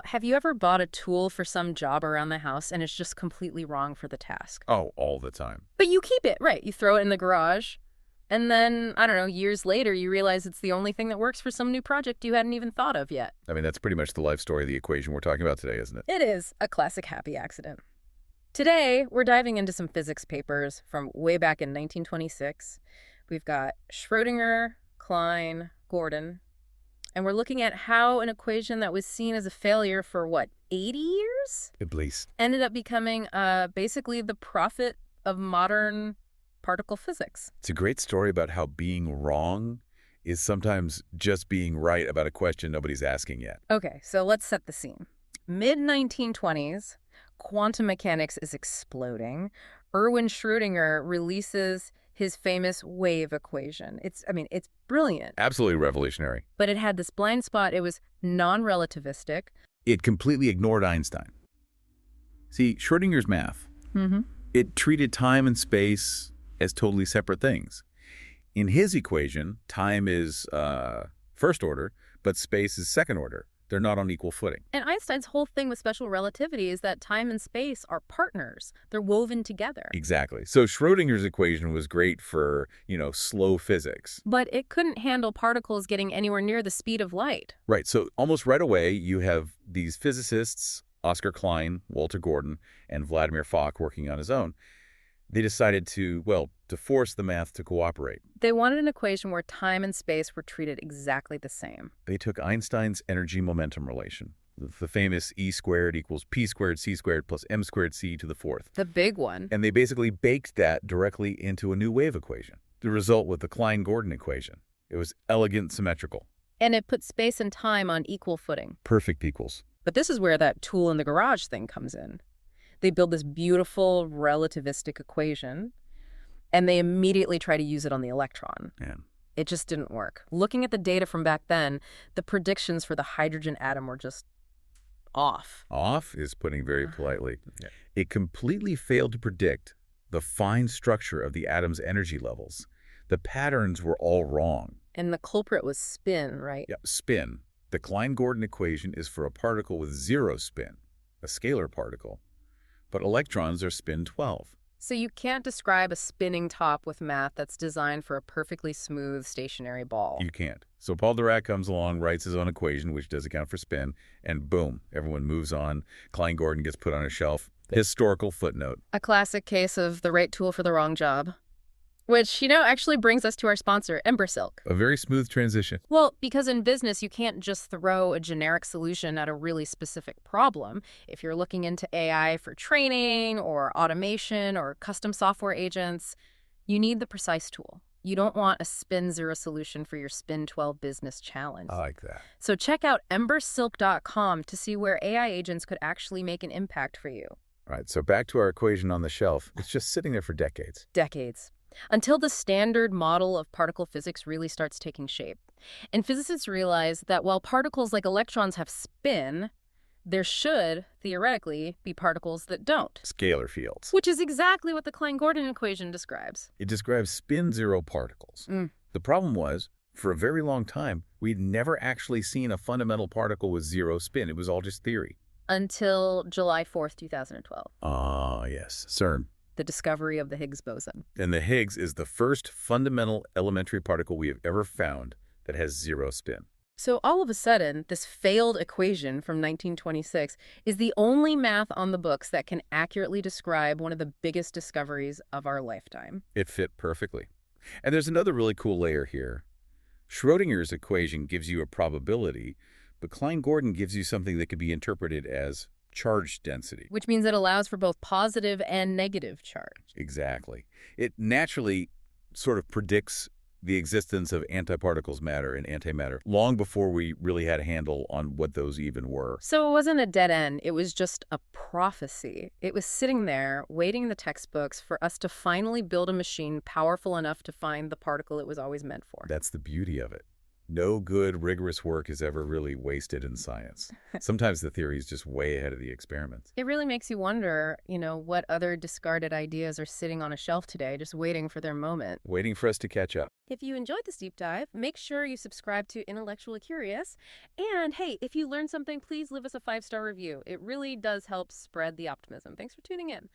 Have you ever bought a tool for some job around the house and it's just completely wrong for the task? Oh, all the time. But you keep it, right? You throw it in the garage, and then, I don't know, years later, you realize it's the only thing that works for some new project you hadn't even thought of yet. I mean, that's pretty much the life story of the equation we're talking about today, isn't it? It is a classic happy accident. Today, we're diving into some physics papers from way back in 1926. We've got Schrödinger, Klein-Gordon, and we're looking at how an equation that was seen as a failure for, 80 years? At least. Ended up becoming basically the prophet of modern particle physics. It's a great story about how being wrong is sometimes just being right about a question nobody's asking yet. Okay, so let's set the scene. Mid-1920s, quantum mechanics is exploding. Erwin Schrödinger releases his famous wave equation. It's brilliant. Absolutely revolutionary. But it had this blind spot. It was non-relativistic. It completely ignored Einstein. See, Schrödinger's math, it treated time and space as totally separate things. In his equation, time is first order, but space is second order. They're not on equal footing. And Einstein's whole thing with special relativity is that time and space are partners. They're woven together. Exactly. So Schrödinger's equation was great for, slow physics. But it couldn't handle particles getting anywhere near the speed of light. Right. So almost right away, you have these physicists, Oscar Klein, Walter Gordon, and Vladimir Fock working on his own. They decided to force the math to cooperate. They wanted an equation where time and space were treated exactly the same. They took Einstein's energy-momentum relation, the famous E squared equals P squared C squared plus M squared C to the fourth. The big one. And they basically baked that directly into a new wave equation. The result was the Klein-Gordon equation. It was elegant, symmetrical. And it put space and time on equal footing. Perfect equals. But this is where that tool in the garage thing comes in. They build this beautiful relativistic equation, and they immediately try to use it on the electron. Yeah. It just didn't work. Looking at the data from back then, the predictions for the hydrogen atom were just off. Off is putting very politely. Yeah. It completely failed to predict the fine structure of the atom's energy levels. The patterns were all wrong. And the culprit was spin, right? Yeah, spin. The Klein-Gordon equation is for a particle with zero spin, a scalar particle. But electrons are spin 12. So you can't describe a spinning top with math that's designed for a perfectly smooth stationary ball. You can't. So Paul Dirac comes along, writes his own equation, which does account for spin, and boom, everyone moves on. Klein-Gordon gets put on a shelf. Historical footnote. A classic case of the right tool for the wrong job. Which, actually brings us to our sponsor, Embersilk. A very smooth transition. Well, because in business, you can't just throw a generic solution at a really specific problem. If you're looking into AI for training or automation or custom software agents, you need the precise tool. You don't want a spin zero solution for your spin 12 business challenge. I like that. So check out embersilk.com to see where AI agents could actually make an impact for you. All right, so back to our equation on the shelf. It's just sitting there for decades. Decades. Until the standard model of particle physics really starts taking shape. And physicists realize that while particles like electrons have spin, there should, theoretically, be particles that don't. Scalar fields. Which is exactly what the Klein-Gordon equation describes. It describes spin zero particles. The problem was, for a very long time, we'd never actually seen a fundamental particle with zero spin. It was all just theory. Until July 4th, 2012. Ah, yes. CERN. The discovery of the Higgs boson. And the Higgs is the first fundamental elementary particle we have ever found that has zero spin. So all of a sudden, this failed equation from 1926 is the only math on the books that can accurately describe one of the biggest discoveries of our lifetime. It fit perfectly. And there's another really cool layer here. Schrödinger's equation gives you a probability, but Klein-Gordon gives you something that could be interpreted as charge density. Which means it allows for both positive and negative charge. Exactly. It naturally sort of predicts the existence of antiparticles matter and antimatter long before we really had a handle on what those even were. So it wasn't a dead end. It was just a prophecy. It was sitting there waiting in the textbooks for us to finally build a machine powerful enough to find the particle it was always meant for. That's the beauty of it. No good, rigorous work is ever really wasted in science. Sometimes the theory is just way ahead of the experiments. It really makes you wonder, what other discarded ideas are sitting on a shelf today, just waiting for their moment. Waiting for us to catch up. If you enjoyed this deep dive, make sure you subscribe to Intellectually Curious. And hey, if you learned something, please leave us a 5-star review. It really does help spread the optimism. Thanks for tuning in.